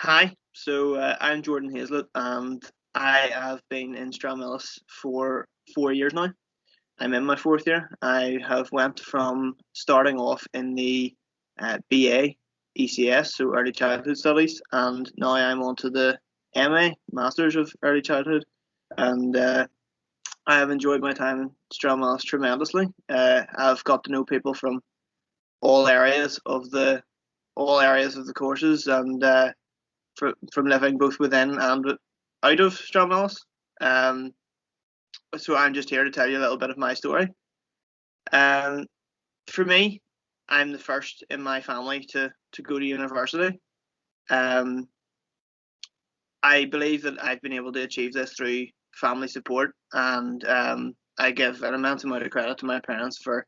Hi, I'm Jordan Hazlett, and I have been in Stranmillis for 4 years now. I'm in my fourth year. I have went from starting off in the BA ECS, so Early Childhood Studies, and now I'm on to the MA Masters of Early Childhood, and I have enjoyed my time in Stranmillis tremendously. I've got to know people from all areas of the all areas of the courses, and from living both within and out of Stranmillis. Um, so I'm just here to tell you a little bit of my story. Um, for me, I'm the first in my family to go to university. Um, I believe that I've been able to achieve this through family support, and I give an immense amount of credit to my parents for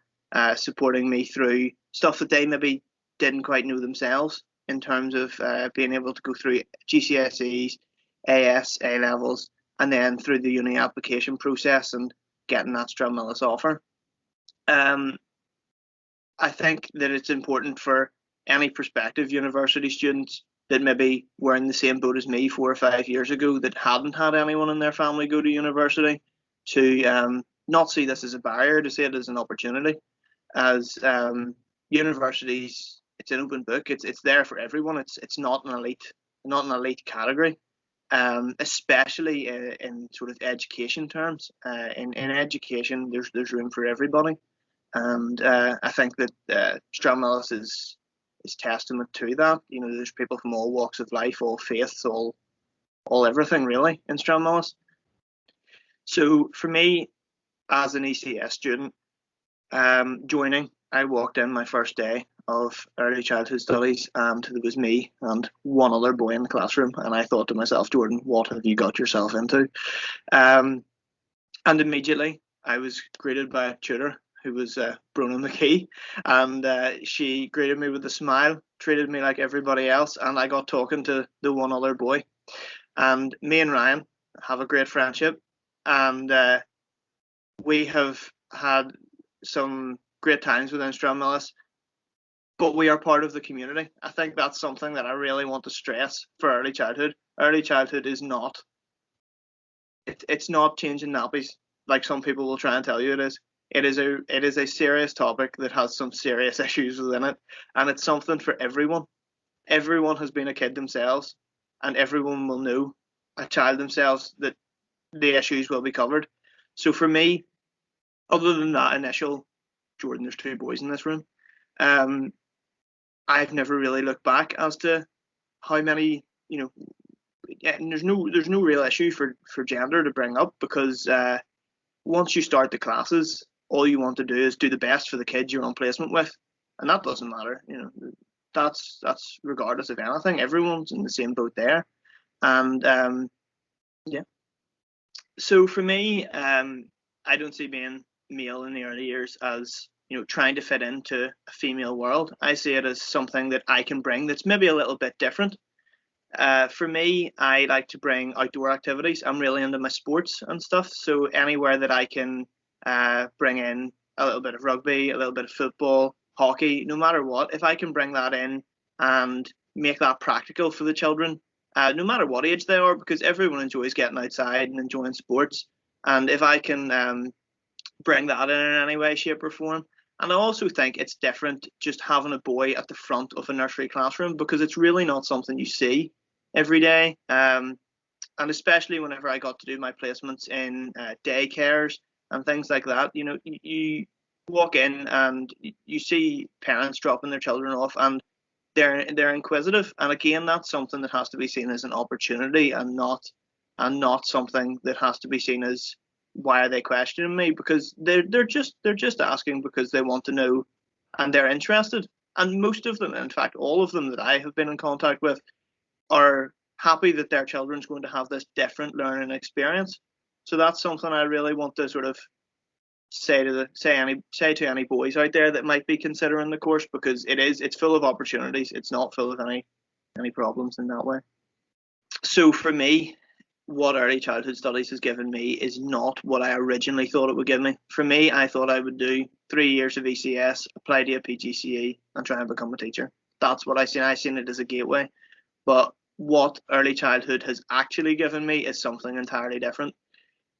supporting me through stuff that they maybe didn't quite know themselves in terms of being able to go through GCSEs, AS, A levels, and then through the uni application process and getting that Stranmillis offer. Um, I think that it's important for any prospective university students that maybe were in the same boat as me 4 or 5 years ago that hadn't had anyone in their family go to university to not see this as a barrier, to see it as an opportunity. As universities, it's an open book. It's there for everyone. It's not an elite category. Especially in sort of education terms. In education, there's room for everybody, and I think that Stranmillis is testament to that. You know, there's people from all walks of life, all faiths, all everything really in Stranmillis. So for me, as an ECS student, joining, I walked in my first day of early childhood studies, and there was me and one other boy in the classroom, and I thought to myself, Jordan, what have you got yourself into? Um, and immediately I was greeted by a tutor who was Brona McKee, and she greeted me with a smile, treated me like everybody else, and I got talking to the one other boy. And me and Ryan have a great friendship, and we have had some great times within Stranmillis, but we are part of the community. I think that's something that I really want to stress for early childhood. Early childhood is not it's not changing nappies like some people will try and tell you it is. It is a serious topic that has some serious issues within it, and it's something for everyone. Everyone has been a kid themselves, and everyone will know a child themselves that the issues will be covered. So for me, other than that initial Jordan, there's two boys in this room. Um, I've never really looked back as to how many, yeah, and there's no real issue for gender to bring up because once you start the classes, all you want to do is do the best for the kids you're on placement with, and that doesn't matter. That's regardless of anything. Everyone's in the same boat there, and yeah. So for me, I don't see being male in the early years as trying to fit into a female world. I see it as something that I can bring that's maybe a little bit different. For me, I like to bring outdoor activities. I'm really into my sports and stuff. So anywhere that I can bring in a little bit of rugby, a little bit of football, hockey, no matter what, if I can bring that in and make that practical for the children, no matter what age they are, because everyone enjoys getting outside and enjoying sports. And if I can bring that in any way, shape, or form. And I also think it's different just having a boy at the front of a nursery classroom because it's really not something you see every day. And especially whenever I got to do my placements in daycares and things like that, you walk in and you see parents dropping their children off, and they're inquisitive. And again, that's something that has to be seen as an opportunity and not something that has to be seen as why are they questioning me, because they're just asking because they want to know and they're interested. And most of them, in fact all of them that I have been in contact with, are happy that their children's going to have this different learning experience. So that's something I really want to sort of say to any boys out there that might be considering the course, because it's full of opportunities. It's not full of any problems in that way. So for me, what early childhood studies has given me is not what I originally thought it would give me. For me, I thought I would do 3 years of ECS, apply to a PGCE, and try and become a teacher. That's what I seen. I seen it as a gateway. But what early childhood has actually given me is something entirely different.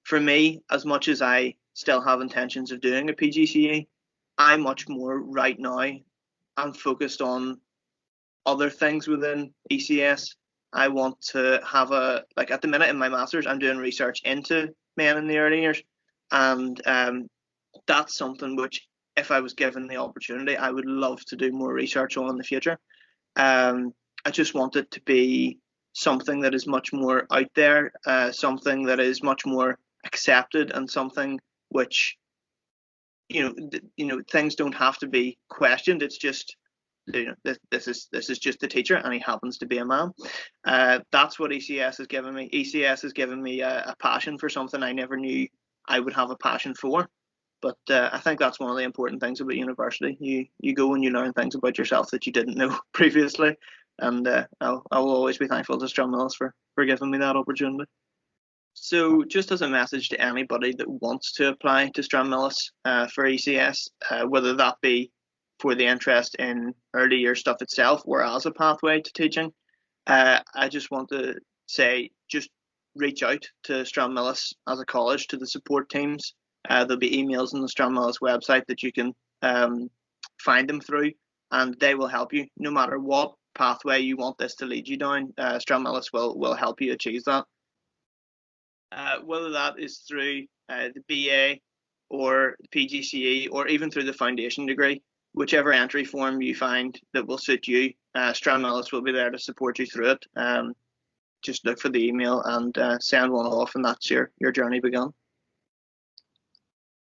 For me, as much as I still have intentions of doing a PGCE, I'm much more right now. I'm focused on other things within ECS. I want to have at the minute in my master's, I'm doing research into men in the early years, and that's something which, if I was given the opportunity, I would love to do more research on in the future. I just want it to be something that is much more out there, something that is much more accepted, and something which things don't have to be questioned. It's just this is just the teacher, and he happens to be a man. That's what ECS has given me. ECS has given me a passion for something I never knew I would have a passion for. But I think that's one of the important things about university. You go and you learn things about yourself that you didn't know previously, and I will always be thankful to Stranmillis for giving me that opportunity. So, just as a message to anybody that wants to apply to Stranmillis for ECS, whether that be for the interest in early year stuff itself or as a pathway to teaching, I just want to say, just reach out to Stranmillis as a college, to the support teams. There'll be emails on the Stranmillis website that you can find them through, and they will help you no matter what pathway you want this to lead you down. Stranmillis will help you achieve that. Whether that is through the BA or the PGCE or even through the foundation degree, whichever entry form you find that will suit you, Stranmillis will be there to support you through it. Just look for the email and send one off, and that's your journey begun.